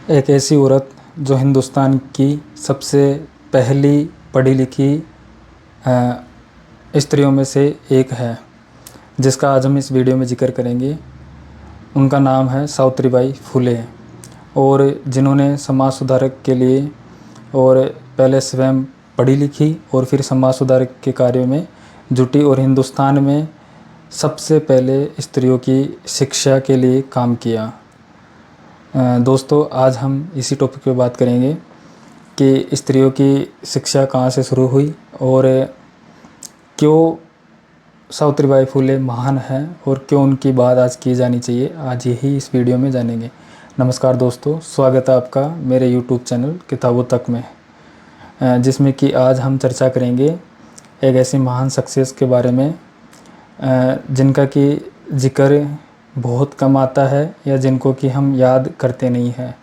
एक ऐसी औरत जो हिंदुस्तान की सबसे पहली पढ़ी लिखी स्त्रियों में से एक है, जिसका आज हम इस वीडियो में जिक्र करेंगे। उनका नाम है सावित्रीबाई फुले, और जिन्होंने समाज सुधारक के लिए और पहले स्वयं पढ़ी लिखी और फिर समाज सुधारक के कार्यों में जुटी और हिंदुस्तान में सबसे पहले स्त्रियों की शिक्षा के लिए काम किया। दोस्तों, आज हम इसी टॉपिक पे बात करेंगे कि स्त्रियों की शिक्षा कहाँ से शुरू हुई और क्यों सावित्रीबाई फुले महान हैं और क्यों उनकी बात आज की जानी चाहिए। आज यही इस वीडियो में जानेंगे। नमस्कार दोस्तों, स्वागत है आपका मेरे YouTube चैनल किताबों तक में, जिसमें कि आज हम चर्चा करेंगे एक ऐसी महान शख्सियत के बारे में जिनका कि जिक्र बहुत कम आता है या जिनको कि हम याद करते नहीं हैं,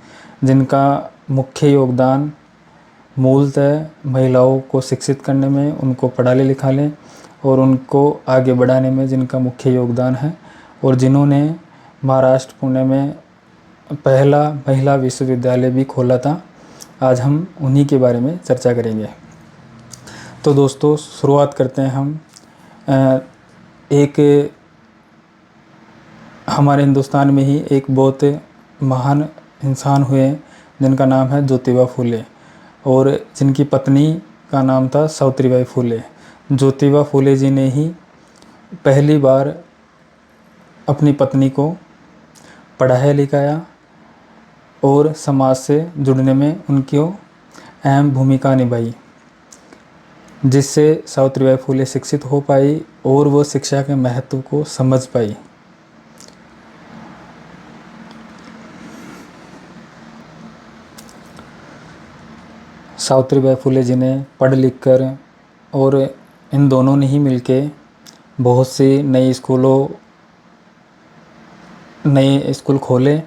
जिनका मुख्य योगदान मूलतः महिलाओं को शिक्षित करने में, उनको पढ़ाने लिखाने और उनको आगे बढ़ाने में जिनका मुख्य योगदान है, और जिन्होंने महाराष्ट्र पुणे में पहला महिला विश्वविद्यालय भी खोला था। आज हम उन्हीं के बारे में चर्चा करेंगे। तो दोस्तों, शुरुआत करते हैं हम एक हमारे हिंदुस्तान में ही एक बहुत महान इंसान हुए जिनका नाम है ज्योतिबा फुले, और जिनकी पत्नी का नाम था सावित्रीबाई फुले। ज्योतिबा फुले जी ने ही पहली बार अपनी पत्नी को पढ़ाया लिखाया और समाज से जुड़ने में उनकी अहम भूमिका निभाई, जिससे सावित्रीबाई फुले शिक्षित हो पाई और वो शिक्षा के महत्व को समझ पाई। सावित्रीबाई फुले जी ने पढ़ लिख कर और इन दोनों ने ही मिलके बहुत सी नए स्कूल खोले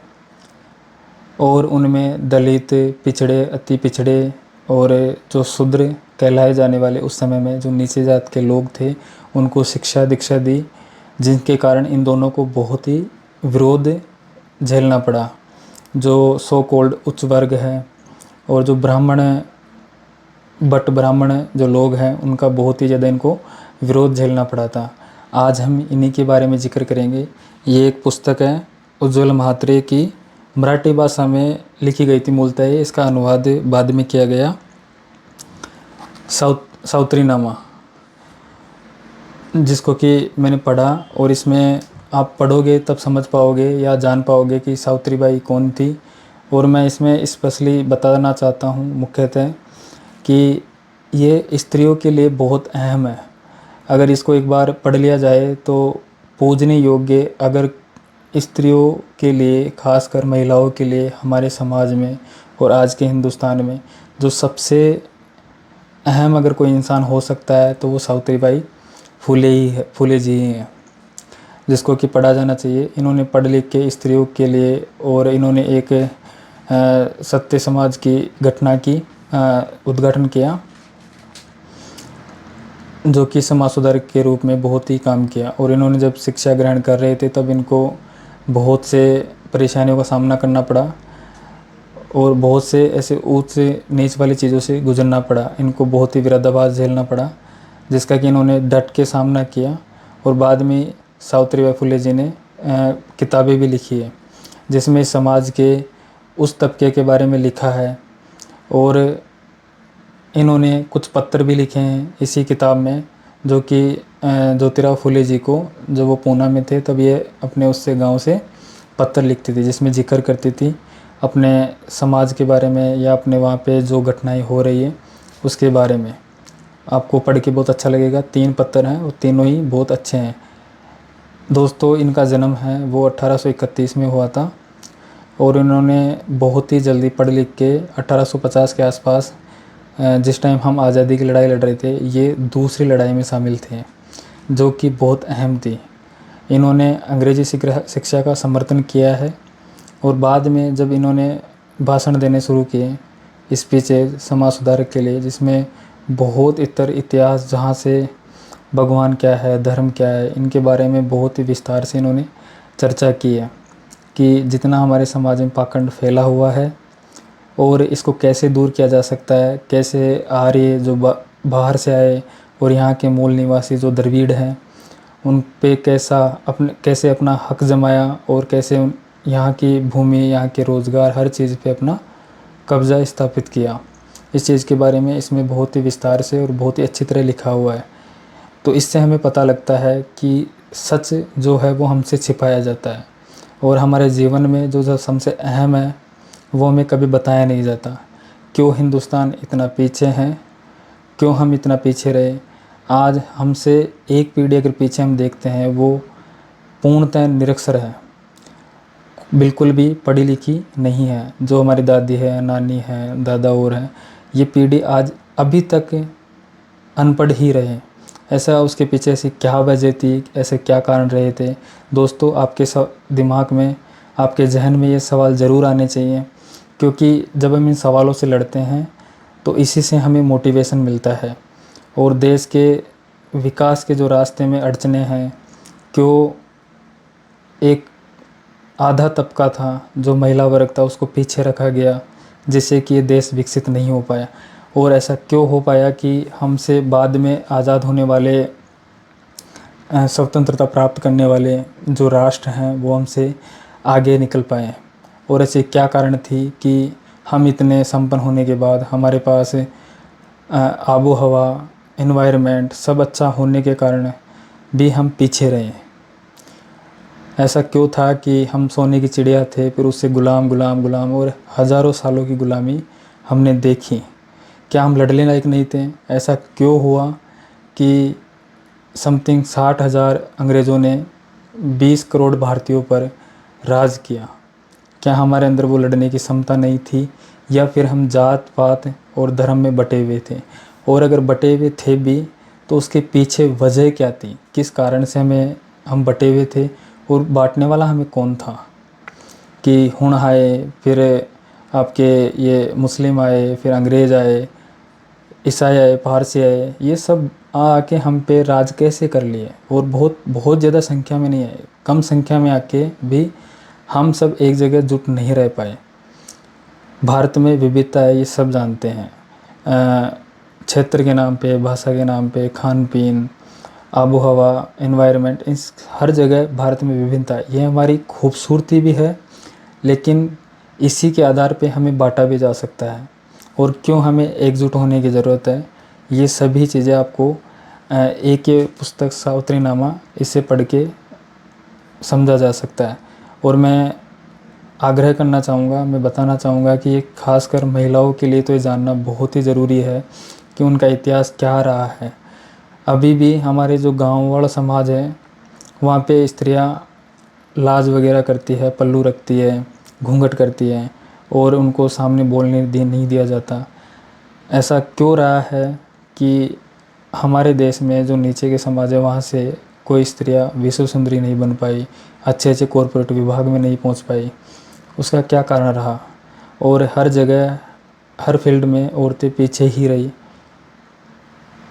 और उनमें दलित, पिछड़े, अति पिछड़े और जो शूद्र कहलाए जाने वाले उस समय में जो नीचे जात के लोग थे, उनको शिक्षा दीक्षा दी, जिनके कारण इन दोनों को बहुत ही विरोध झेलना पड़ा। जो सो कॉल्ड उच्च वर्ग है और जो ब्राह्मण जो लोग हैं, उनका बहुत ही ज़्यादा इनको विरोध झेलना पड़ा था। आज हम इन्हीं के बारे में जिक्र करेंगे। ये एक पुस्तक है उज्ज्वल महात्रे की, मराठी भाषा में लिखी गई थी मूलतः। इसका अनुवाद बाद में किया गया, सावित्रीनामा, जिसको कि मैंने पढ़ा, और इसमें आप पढ़ोगे तब समझ पाओगे या जान पाओगे कि सावित्रीबाई कौन थी। और मैं इसमें स्पेशली बताना चाहता हूँ मुख्यतः कि ये स्त्रियों के लिए बहुत अहम है। अगर इसको एक बार पढ़ लिया जाए तो पूजने योग्य, अगर स्त्रियों के लिए, खासकर महिलाओं के लिए हमारे समाज में और आज के हिंदुस्तान में जो सबसे अहम अगर कोई इंसान हो सकता है तो वो सावित्रीबाई फुले जी ही हैं, जिसको कि पढ़ा जाना चाहिए। इन्होंने पढ़ लिख के स्त्रियों के लिए, और इन्होंने एक सत्य समाज की घटना की उद्घाटन किया, जो कि समाज सुधारक के रूप में बहुत ही काम किया। और इन्होंने जब शिक्षा ग्रहण कर रहे थे तब इनको बहुत से परेशानियों का सामना करना पड़ा और बहुत से ऐसे ऊंच नीच वाली चीज़ों से गुजरना पड़ा। इनको बहुत ही विरोधाभास झेलना पड़ा, जिसका कि इन्होंने डट के सामना किया। और बाद में सावित्रीबाई फुले जी ने किताबें भी लिखी है, जिसमें समाज के उस तबके के बारे में लिखा है, और इन्होंने कुछ पत्र भी लिखे हैं इसी किताब में, जो कि ज्योतिराव फुले जी को, जब वो पूना में थे तब ये अपने उससे गांव से पत्र लिखती थी, जिसमें जिक्र करती थी अपने समाज के बारे में या अपने वहाँ पे जो घटनाएं हो रही है उसके बारे में। आपको पढ़ के बहुत अच्छा लगेगा। 3 पत्र हैं और तीनों ही बहुत अच्छे हैं। दोस्तों, इनका जन्म है वो 1831 में हुआ था, और इन्होंने बहुत ही जल्दी पढ़ लिख के 1850 के आसपास, जिस टाइम हम आज़ादी की लड़ाई लड़ रहे थे, ये दूसरी लड़ाई में शामिल थे, जो कि बहुत अहम थी। इन्होंने अंग्रेजी शिक्षा का समर्थन किया है, और बाद में जब इन्होंने भाषण देने शुरू किए, स्पीचेज समाज सुधारक के लिए, जिसमें बहुत इतिहास, जहाँ से भगवान क्या है, धर्म क्या है, इनके बारे में बहुत ही विस्तार से इन्होंने चर्चा की है कि जितना हमारे समाज में पाखंड फैला हुआ है और इसको कैसे दूर किया जा सकता है, कैसे आर्य जो बाहर से आए और यहाँ के मूल निवासी जो द्रविड़ हैं उन पे कैसे अपना हक जमाया और कैसे यहाँ की भूमि, यहाँ के रोज़गार, हर चीज़ पे अपना कब्ज़ा स्थापित किया। इस चीज़ के बारे में इसमें बहुत ही विस्तार से और बहुत ही अच्छी तरह लिखा हुआ है। तो इससे हमें पता लगता है कि सच जो है वो हमसे छिपाया जाता है और हमारे जीवन में जो सबसे अहम है वो हमें कभी बताया नहीं जाता। क्यों हिंदुस्तान इतना पीछे है, क्यों हम इतना पीछे रहे। आज हमसे एक पीढ़ी अगर पीछे हम देखते हैं वो पूर्णतः निरक्षर है, बिल्कुल भी पढ़ी लिखी नहीं है। जो हमारी दादी है, नानी है, दादा और है, ये पीढ़ी आज अभी तक अनपढ़ ही रहे। ऐसा उसके पीछे ऐसी क्या वजह थी, ऐसे क्या कारण रहे थे। दोस्तों आपके दिमाग में, आपके जहन में ये सवाल ज़रूर आने चाहिए, क्योंकि जब हम इन सवालों से लड़ते हैं तो इसी से हमें मोटिवेशन मिलता है। और देश के विकास के जो रास्ते में अड़चने हैं, क्यों एक आधा तबका था जो महिला वर्ग था उसको पीछे रखा गया, जिससे कि ये देश विकसित नहीं हो पाया। और ऐसा क्यों हो पाया कि हमसे बाद में आज़ाद होने वाले, स्वतंत्रता प्राप्त करने वाले जो राष्ट्र हैं वो हमसे आगे निकल पाए। और ऐसे क्या कारण थी कि हम इतने संपन्न होने के बाद हमारे पास आबो हवा, एनवायरनमेंट सब अच्छा होने के कारण भी हम पीछे रहे। ऐसा क्यों था कि हम सोने की चिड़िया थे, फिर उससे गुलाम गुलाम गुलाम और हज़ारों सालों की गुलामी हमने देखी। क्या हम लड़ने लायक नहीं थे? ऐसा क्यों हुआ कि समथिंग 60,000 अंग्रेज़ों ने 20 करोड़ भारतीयों पर राज किया? क्या हमारे अंदर वो लड़ने की क्षमता नहीं थी, या फिर हम जात पात और धर्म में बटे हुए थे? और अगर बटे हुए थे भी तो उसके पीछे वजह क्या थी, किस कारण से हम बटे हुए थे, और बांटने वाला हमें कौन था? कि हुण आए, फिर आपके ये मुस्लिम आए, फिर अंग्रेज़ आए, ईसाई आए, पारसी आए, ये सब आके हम पे राज कैसे कर लिए? और बहुत ज़्यादा संख्या में नहीं आए, कम संख्या में आके भी हम सब एक जगह जुट नहीं रह पाए। भारत में विविधता है, ये सब जानते हैं। क्षेत्र के नाम पे, भाषा के नाम पे, खान पीन, आबो हवा, एनवायरनमेंट, इस हर जगह भारत में विभिन्नता है। ये हमारी खूबसूरती भी है, लेकिन इसी के आधार पे हमें बांटा भी जा सकता है। और क्यों हमें एकजुट होने की ज़रूरत है, ये सभी चीज़ें आपको एक ये पुस्तक सावित्रीनामा, इसे पढ़ के समझा जा सकता है। और मैं आग्रह करना चाहूँगा, मैं बताना चाहूँगा कि ये खासकर महिलाओं के लिए तो ये जानना बहुत ही ज़रूरी है कि उनका इतिहास क्या रहा है। अभी भी हमारे जो गाँव वाला समाज है वहाँ पे स्त्रियाँ लाज वगैरह करती है, पल्लू रखती है, घूंघट करती है, और उनको सामने बोलने नहीं दिया जाता। ऐसा क्यों रहा है कि हमारे देश में जो नीचे के समाज है वहाँ से कोई स्त्रियाँ विश्व सुंदरी नहीं बन पाई, अच्छे अच्छे कॉरपोरेट विभाग में नहीं पहुँच पाई? उसका क्या कारण रहा? और हर जगह, हर फील्ड में औरतें पीछे ही रही।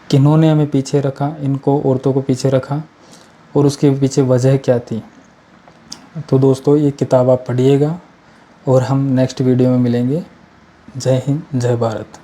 किन्होंने हमें पीछे रखा, इनको औरतों को पीछे रखा, और उसके पीछे वजह क्या थी? तो दोस्तों ये किताब आप पढ़िएगा, और हम नेक्स्ट वीडियो में मिलेंगे। जय हिंद, जय भारत।